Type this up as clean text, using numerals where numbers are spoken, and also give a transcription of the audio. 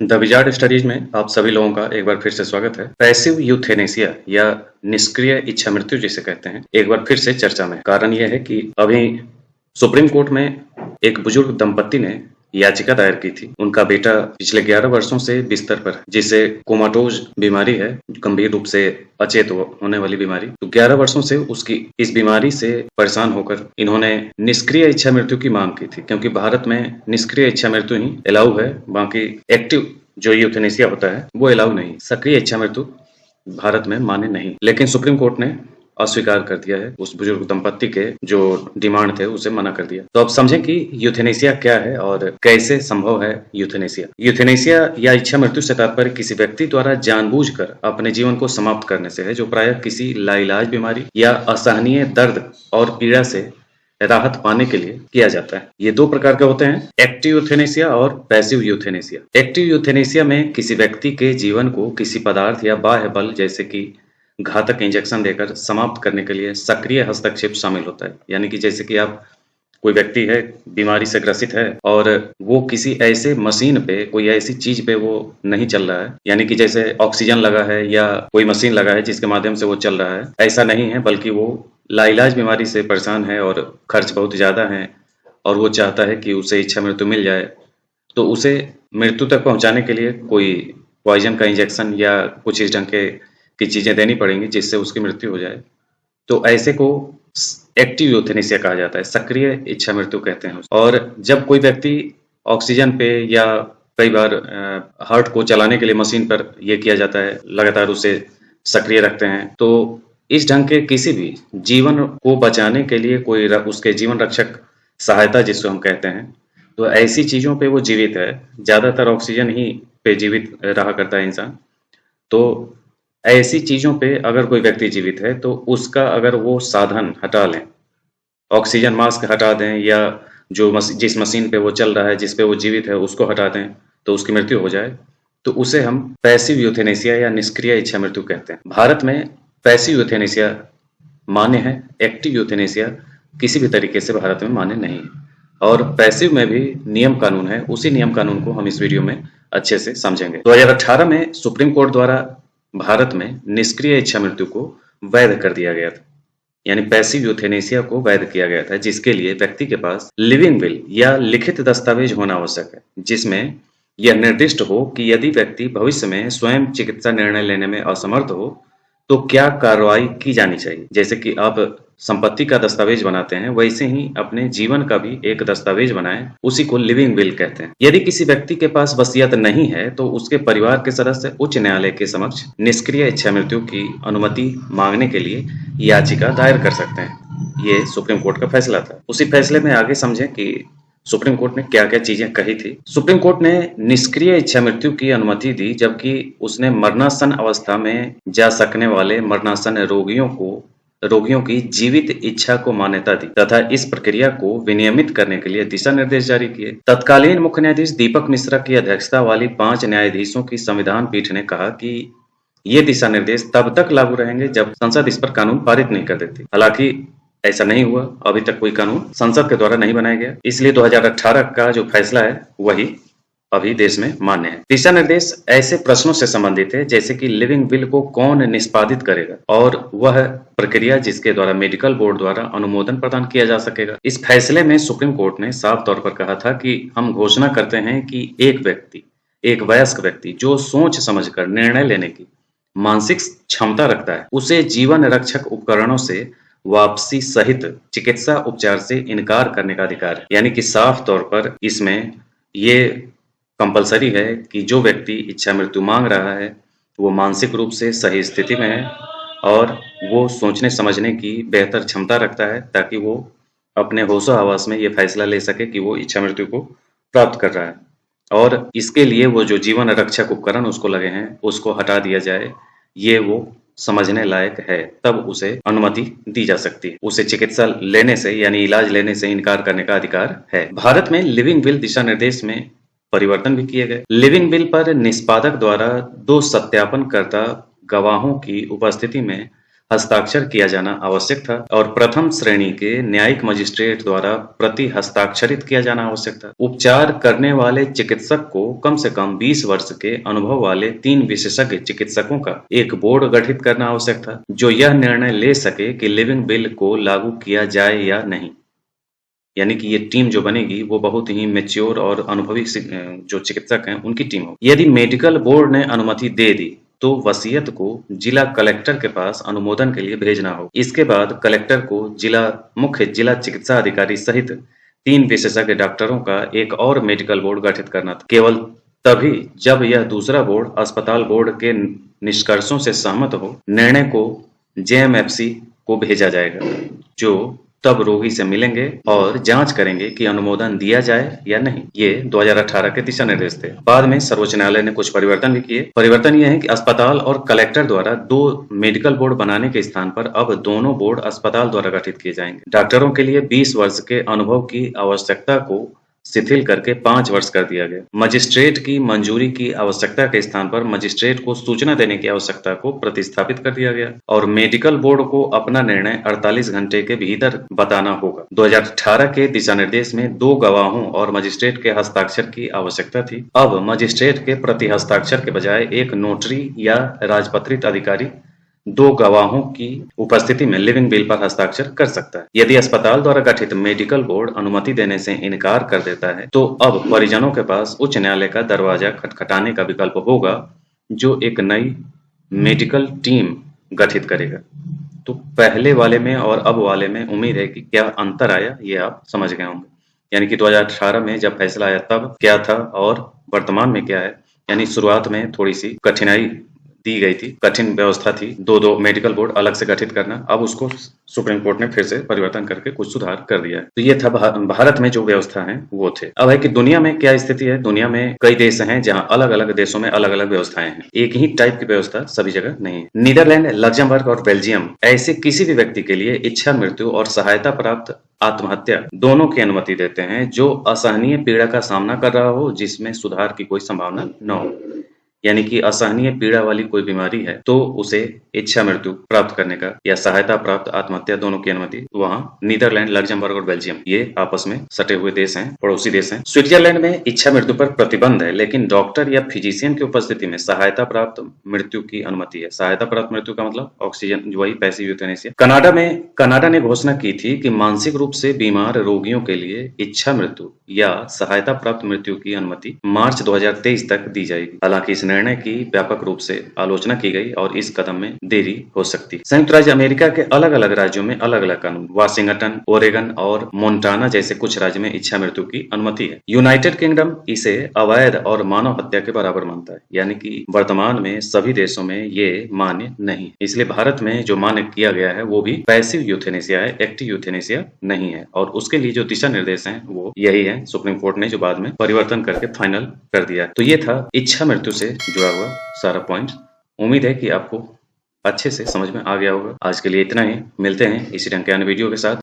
The wizard studies में आप सभी लोगों का एक बार फिर से स्वागत है। पैसिव यूथेनेसिया या निष्क्रिय इच्छा मृत्यु जिसे कहते हैं, एक बार फिर से चर्चा में। कारण यह है कि अभी सुप्रीम कोर्ट में एक बुजुर्ग दंपत्ति ने याचिका दायर की थी। उनका बेटा पिछले 11 वर्षों से बिस्तर पर है, जिसे कोमाटोज बीमारी है, गंभीर रूप से अचेत होने वाली बीमारी। तो 11 वर्षों से उसकी इस बीमारी से परेशान होकर इन्होंने निष्क्रिय इच्छा मृत्यु की मांग की थी, क्योंकि भारत में निष्क्रिय इच्छा मृत्यु ही अलाउ है, बाकी एक्टिव जो यूथेनेसिया होता है वो अलाउ नहीं। सक्रिय इच्छा मृत्यु भारत में मान्य नहीं। लेकिन सुप्रीम कोर्ट ने अस्वीकार कर दिया है, उस बुजुर्ग दंपत्ति के जो डिमांड थे उसे मना कर दिया। तो अब समझें कि यूथेनेसिया क्या है और कैसे संभव है यूथेनेसिया। यूथेनेसिया या इच्छा मृत्यु से तात्पर्य किसी व्यक्ति द्वारा जानबूझकर अपने जीवन को समाप्त करने से है, जो प्रायः किसी लाइलाज बीमारी या असहनीय दर्द और पीड़ा से राहत पाने के लिए किया जाता है। ये दो प्रकार के होते हैं, एक्टिव यूथेनेसिया और पैसिव यूथेनेसिया। एक्टिव यूथेनेसिया में किसी व्यक्ति के जीवन को किसी पदार्थ या बाह्य बल जैसे कि घातक इंजेक्शन देकर समाप्त करने के लिए सक्रिय हस्तक्षेप शामिल होता है। यानी कि जैसे कि आप कोई व्यक्ति है, बीमारी से ग्रसित है और वो किसी ऐसे मशीन पे, कोई ऐसी चीज पे वो नहीं चल रहा है, यानी कि जैसे ऑक्सीजन लगा है या कोई मशीन लगा है जिसके माध्यम से वो चल रहा है, ऐसा नहीं है, बल्कि वो लाइलाज बीमारी से परेशान है और खर्च बहुत ज्यादा है और वो चाहता है कि उसे इच्छा मृत्यु मिल जाए। तो उसे मृत्यु तक पहुंचाने के लिए कोई पॉइजन का इंजेक्शन या कुछ इस ढंग की चीजें देनी पड़ेंगी जिससे उसकी मृत्यु हो जाए। तो ऐसे को एक्टिव यूथेनेसिया कहा जाता है, सक्रिय इच्छा मृत्यु कहते हैं। और जब कोई व्यक्ति ऑक्सीजन पे या कई बार हार्ट को चलाने के लिए मशीन पर ये किया जाता है, लगातार उसे सक्रिय रखते हैं, तो इस ढंग के किसी भी जीवन को बचाने के लिए कोई उसके जीवन रक्षक सहायता जिसको हम कहते हैं, तो ऐसी चीजों पे वो जीवित है। ज्यादातर ऑक्सीजन ही पे जीवित रहा करता है इंसान। तो ऐसी चीजों पे अगर कोई व्यक्ति जीवित है तो उसका अगर वो साधन हटा लें, ऑक्सीजन मास्क हटा दें या जो जिस मशीन पे वो चल रहा है, जिस पे वो जीवित है, उसको हटा दें, तो उसकी मृत्यु हो जाए, तो उसे हम पैसिव यूथेनेसिया या निष्क्रिय इच्छा मृत्यु कहते हैं। भारत में पैसिव यूथेनेसिया मान्य है, एक्टिव यूथेनेसिया किसी भी तरीके से भारत में मान्य नहीं है। और पैसिव में भी नियम कानून है, उसी नियम कानून को हम इस वीडियो में अच्छे से समझेंगे। 2018 में सुप्रीम कोर्ट द्वारा भारत में निष्क्रिय इच्छा मृत्यु को वैध कर दिया गया था, यानी पैसिव यूथेनेसिया को वैध किया गया था, जिसके लिए व्यक्ति के पास लिविंग विल या लिखित दस्तावेज होना आवश्यक है, जिसमें यह निर्दिष्ट हो कि यदि व्यक्ति भविष्य में स्वयं चिकित्सा निर्णय लेने में असमर्थ हो तो क्या कार्रवाई की जानी चाहिए। जैसे कि आप संपत्ति का दस्तावेज बनाते हैं, वैसे ही अपने जीवन का भी एक दस्तावेज बनाएं, उसी को लिविंग विल कहते हैं। यदि किसी व्यक्ति के पास वसीयत नहीं है तो उसके परिवार के सदस्य उच्च न्यायालय के समक्ष निष्क्रिय इच्छा मृत्यु की अनुमति मांगने के लिए याचिका दायर कर सकते हैं। ये सुप्रीम कोर्ट का फैसला था। उसी फैसले में आगे समझें कि सुप्रीम कोर्ट ने क्या क्या चीजें कही थी। सुप्रीम कोर्ट ने निष्क्रिय इच्छा मृत्यु की अनुमति दी जबकि उसने मरणासन अवस्था में जा सकने वाले मरणासन रोगियों की जीवित इच्छा को मान्यता दी तथा इस प्रक्रिया को विनियमित करने के लिए दिशा निर्देश जारी किए। तत्कालीन मुख्य न्यायाधीश दीपक मिश्रा की अध्यक्षता वाली 5 न्यायाधीशों की संविधान पीठ ने कहा कि ये दिशा निर्देश तब तक लागू रहेंगे जब संसद इस पर कानून पारित नहीं कर देती। हालांकि ऐसा नहीं हुआ, अभी तक कोई कानून संसद के द्वारा नहीं बनाया गया, इसलिए 2018 का जो फैसला है वही अभी देश में मान्य है। दिशा निर्देश ऐसे प्रश्नों से संबंधित है जैसे कि लिविंग विल को कौन निष्पादित करेगा और वह प्रक्रिया जिसके द्वारा मेडिकल बोर्ड द्वारा अनुमोदन प्रदान किया जा सकेगा। इस फैसले में सुप्रीम कोर्ट ने साफ तौर पर कहा था कि हम घोषणा करते हैं कि एक वयस्क व्यक्ति जो सोच समझकर निर्णय लेने की मानसिक क्षमता रखता है, उसे जीवन रक्षक उपकरणों से वापसी सहित चिकित्सा उपचार से इनकार करने का अधिकार है। यानी कि साफ तौर पर इसमें ये कंपलसरी है कि जो व्यक्ति इच्छा मृत्यु मांग रहा है वो मानसिक रूप से सही स्थिति में है और वो सोचने समझने की बेहतर क्षमता रखता है, ताकि वो अपने होशो हवास में ये फैसला ले सके कि वो इच्छा मृत्यु को प्राप्त कर रहा है और इसके लिए वो जो जीवन रक्षक उपकरण उसको लगे हैं उसको हटा दिया जाए, ये वो समझने लायक है, तब उसे अनुमति दी जा सकती है। उसे चिकित्सा लेने से यानी इलाज लेने से इनकार करने का अधिकार है। भारत में लिविंग विल दिशा निर्देश में परिवर्तन भी किए गए। लिविंग विल पर निष्पादक द्वारा 2 सत्यापनकर्ता गवाहों की उपस्थिति में हस्ताक्षर किया जाना आवश्यक था और प्रथम श्रेणी के न्यायिक मजिस्ट्रेट द्वारा प्रति हस्ताक्षरित किया जाना आवश्यक था। उपचार करने वाले चिकित्सक को कम से कम 20 वर्ष के अनुभव वाले 3 विशेषज्ञ चिकित्सकों का एक बोर्ड गठित करना आवश्यक था, जो यह निर्णय ले सके कि लिविंग बिल को लागू किया जाए या नहीं। यानी कि ये टीम जो बनेगी वो बहुत ही मैच्योर और अनुभवी जो चिकित्सक हैं उनकी टीम हो। यदि मेडिकल बोर्ड ने अनुमति दे दी तो वसीयत को जिला कलेक्टर के पास अनुमोदन के लिए भेजना हो। इसके बाद कलेक्टर को मुख्य जिला चिकित्सा अधिकारी सहित 3 विशेषज्ञ डॉक्टरों का एक और मेडिकल बोर्ड गठित करना था। केवल तभी जब यह दूसरा बोर्ड अस्पताल बोर्ड के निष्कर्षों से सहमत हो, निर्णय को जेएमएफसी को भेजा जाएगा, जो तब रोगी से मिलेंगे और जांच करेंगे कि अनुमोदन दिया जाए या नहीं। ये 2018 के दिशा निर्देश थे। बाद में सर्वोच्च न्यायालय ने कुछ परिवर्तन भी किए। परिवर्तन यह है कि अस्पताल और कलेक्टर द्वारा 2 मेडिकल बोर्ड बनाने के स्थान पर अब दोनों बोर्ड अस्पताल द्वारा गठित किए जाएंगे। डॉक्टरों के लिए 20 वर्ष के अनुभव की आवश्यकता को शिथिल करके 5 वर्ष कर दिया गया। मजिस्ट्रेट की मंजूरी की आवश्यकता के स्थान पर मजिस्ट्रेट को सूचना देने की आवश्यकता को प्रतिस्थापित कर दिया गया और मेडिकल बोर्ड को अपना निर्णय 48 घंटे के भीतर बताना होगा। 2018 के दिशा निर्देश में 2 गवाहों और मजिस्ट्रेट के हस्ताक्षर की आवश्यकता थी। अब मजिस्ट्रेट के प्रति हस्ताक्षर के बजाय एक नोटरी या राजपत्रित अधिकारी 2 गवाहों की उपस्थिति में लिविंग बिल पर हस्ताक्षर कर सकता है। यदि अस्पताल द्वारा गठित मेडिकल बोर्ड अनुमति देने से इनकार कर देता है तो अब परिजनों के पास उच्च न्यायालय का दरवाजा खटखटाने का विकल्प होगा, जो एक नई मेडिकल टीम गठित करेगा। तो पहले वाले में और अब वाले में उम्मीद है कि क्या अंतर आया ये आप समझ गए होंगे। यानी कि 2018 में जब फैसला आया तब क्या था और वर्तमान में क्या है। यानी शुरुआत में थोड़ी सी कठिनाई दी गई थी, कठिन व्यवस्था थी, 2 मेडिकल बोर्ड अलग से गठित करना। अब उसको सुप्रीम कोर्ट ने फिर से परिवर्तन करके कुछ सुधार कर दिया है। तो ये था भारत में जो व्यवस्था है वो थे। अब है कि दुनिया में क्या स्थिति है। दुनिया में कई देश हैं जहाँ अलग अलग देशों में अलग अलग व्यवस्थाएं हैं। एक ही टाइप की व्यवस्था सभी जगह नहीं है। नीदरलैंड, लग्जमबर्ग और बेल्जियम ऐसे किसी भी व्यक्ति के लिए इच्छा मृत्यु और सहायता प्राप्त आत्महत्या दोनों की अनुमति देते हैं जो असहनीय पीड़ा का सामना कर रहा हो, जिसमें सुधार की कोई संभावना न हो। यानी कि असहनीय पीड़ा वाली कोई बीमारी है तो उसे इच्छा मृत्यु प्राप्त करने का या सहायता प्राप्त आत्महत्या दोनों की अनुमति वहां नीदरलैंड, लग्जमबर्ग और बेल्जियम ये आपस में सटे हुए देश हैं, पड़ोसी देश हैं। स्विट्जरलैंड में इच्छा मृत्यु पर प्रतिबंध है, लेकिन डॉक्टर या फिजिशियन की उपस्थिति में सहायता प्राप्त मृत्यु की अनुमति है। सहायता प्राप्त मृत्यु का मतलब ऑक्सीजन, वही पैसिव यूथेनेसिया। कनाडा ने घोषणा की थी कि मानसिक रूप से बीमार रोगियों के लिए इच्छा मृत्यु या सहायता प्राप्त मृत्यु की अनुमति मार्च 2023 तक दी जाएगी। हालांकि इस निर्णय की व्यापक रूप से आलोचना की गई और इस कदम में देरी हो सकती है। संयुक्त राज्य अमेरिका के अलग अलग राज्यों में अलग अलग कानून, वाशिंगटन, ओरेगन और मोन्टाना जैसे कुछ राज्य में इच्छा मृत्यु की अनुमति है। यूनाइटेड किंगडम इसे अवैध और मानव हत्या के बराबर मानता है। यानी कि वर्तमान में सभी देशों में ये मान्य नहीं, इसलिए भारत में जो मान्य किया गया है वो भी पैसिव यूथेनेसिया है, एक्टिव यूथेनेसिया नहीं है। और उसके लिए जो दिशा निर्देश हैं वो यही है, सुप्रीम कोर्ट ने जो बाद में परिवर्तन करके फाइनल कर दिया। तो ये था इच्छा मृत्यु से जुड़ा हुआ सारा पॉइंट। उम्मीद है कि आपको अच्छे से समझ में आ गया होगा। आज के लिए इतना ही, मिलते हैं इसी ढंग के अन्य वीडियो के साथ।